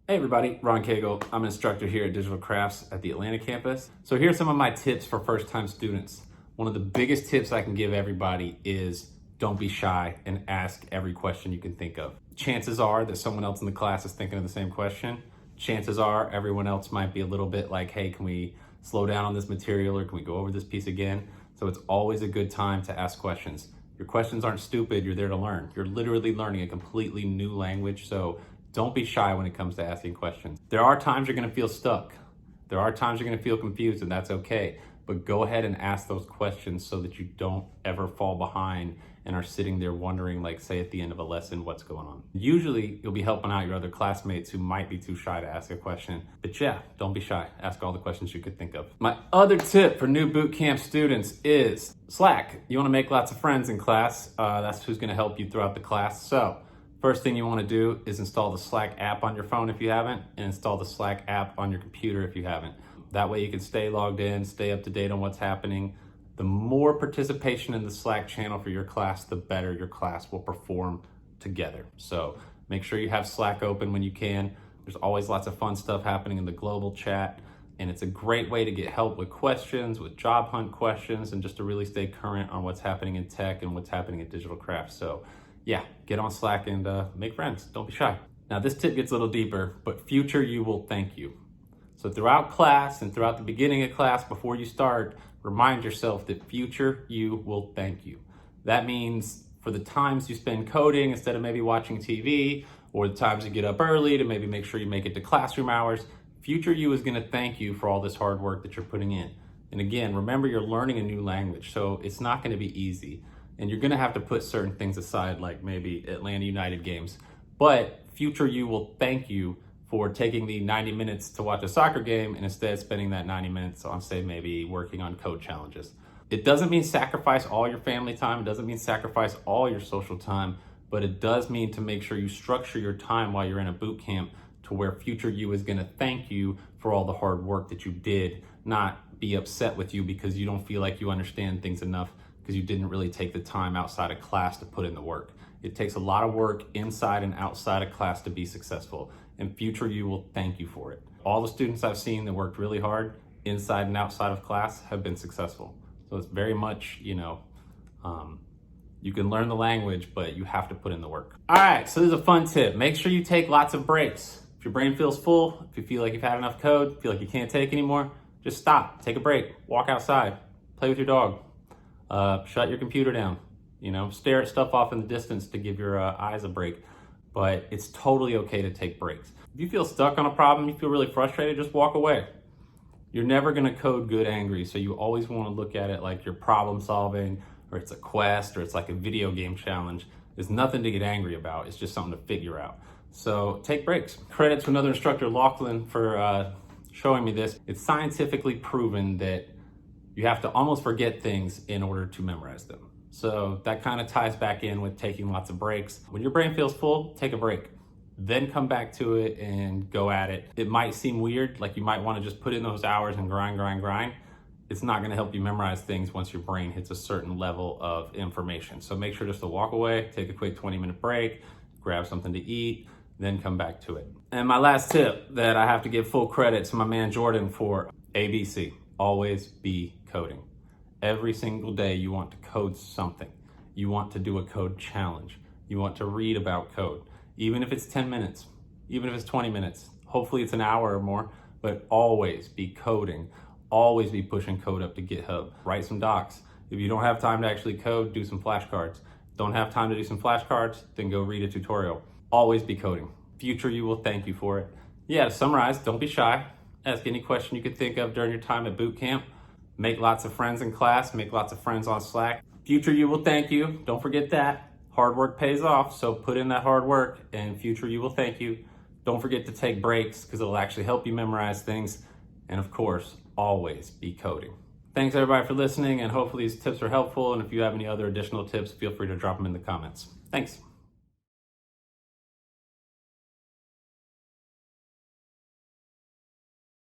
Hey everybody, Ron Cagle. I'm an instructor here at DigitalCrafts at the Atlanta campus. So here's some of my tips for first-time students. One of the biggest tips I can give everybody is don't be shy and ask every question you can think of. Chances are that someone else in the class is thinking of the same question. Chances are everyone else might be a little bit like, hey, can we slow down on this material or can we go over this piece again? So it's always a good time to ask questions. Your questions aren't stupid, you're there to learn. You're literally learning a completely new language, so don't be shy when it comes to asking questions. There are times you're gonna feel stuck. There are times you're gonna feel confused, and that's okay. But go ahead and ask those questions so that you don't ever fall behind and are sitting there wondering, like, say at the end of a lesson, what's going on. Usually you'll be helping out your other classmates who might be too shy to ask a question. But yeah, don't be shy. Ask all the questions you could think of. My other tip for new bootcamp students is Slack. You wanna make lots of friends in class. That's who's gonna help you throughout the class. So first thing you want to do is install the Slack app on your phone if you haven't, and install the Slack app on your computer if you haven't. That way you can stay logged in, stay up to date on what's happening. The more participation in the Slack channel for your class, the better your class will perform together. So make sure you have Slack open when you can. There's always lots of fun stuff happening in the global chat, and it's a great way to get help with questions, with job hunt questions, and just to really stay current on what's happening in tech and what's happening at DigitalCrafts. So yeah, get on Slack and make friends. Don't be shy. Now this tip gets a little deeper, but future you will thank you. So throughout class and throughout the beginning of class, before you start, remind yourself that future you will thank you. That means for the times you spend coding instead of maybe watching TV, or the times you get up early to maybe make sure you make it to classroom hours, future you is gonna thank you for all this hard work that you're putting in. And again, remember you're learning a new language, so it's not gonna be easy. And you're gonna have to put certain things aside, like maybe Atlanta United games. But future you will thank you for taking the 90 minutes to watch a soccer game and instead spending that 90 minutes on, say, maybe working on code challenges. It doesn't mean sacrifice all your family time. It doesn't mean sacrifice all your social time, but it does mean to make sure you structure your time while you're in a boot camp to where future you is gonna thank you for all the hard work that you did, not be upset with you because you don't feel like you understand things enough because you didn't really take the time outside of class to put in the work. It takes a lot of work inside and outside of class to be successful, and future you will thank you for it. All the students I've seen that worked really hard inside and outside of class have been successful. So it's very much, you can learn the language, but you have to put in the work. All right, so this is a fun tip. Make sure you take lots of breaks. If your brain feels full, if you feel like you've had enough code, feel like you can't take anymore, just stop, take a break, walk outside, play with your dog. Shut your computer down, stare at stuff off in the distance to give your eyes a break. But it's totally okay to take breaks. If you feel stuck on a problem, you feel really frustrated, just walk away. You're never gonna code good angry, so you always wanna look at it like you're problem solving, or it's a quest, or it's like a video game challenge. There's nothing to get angry about, it's just something to figure out. So take breaks. Credit to another instructor, Lachlan, for showing me this. It's scientifically proven that you have to almost forget things in order to memorize them. So that kind of ties back in with taking lots of breaks. When your brain feels full, take a break. Then come back to it and go at it. It might seem weird, like you might want to just put in those hours and grind. It's not going to help you memorize things once your brain hits a certain level of information. So make sure just to walk away, take a quick 20-minute break, grab something to eat, then come back to it. And my last tip that I have to give full credit to my man Jordan for, ABC. Always be coding. Every single day you want to code something. You want to do a code challenge. You want to read about code. Even if it's 10 minutes, even if it's 20 minutes, hopefully it's an hour or more, but always be coding. Always be pushing code up to GitHub. Write some docs. If you don't have time to actually code, do some flashcards. Don't have time to do some flashcards, then go read a tutorial. Always be coding. Future you will thank you for it. Yeah, to summarize, don't be shy. Ask any question you could think of during your time at boot camp. Make lots of friends in class, make lots of friends on Slack. Future you will thank you, don't forget that. Hard work pays off, so put in that hard work and future you will thank you. Don't forget to take breaks because it'll actually help you memorize things. And of course, always be coding. Thanks everybody for listening, and hopefully these tips are helpful. And if you have any other additional tips, feel free to drop them in the comments. Thanks.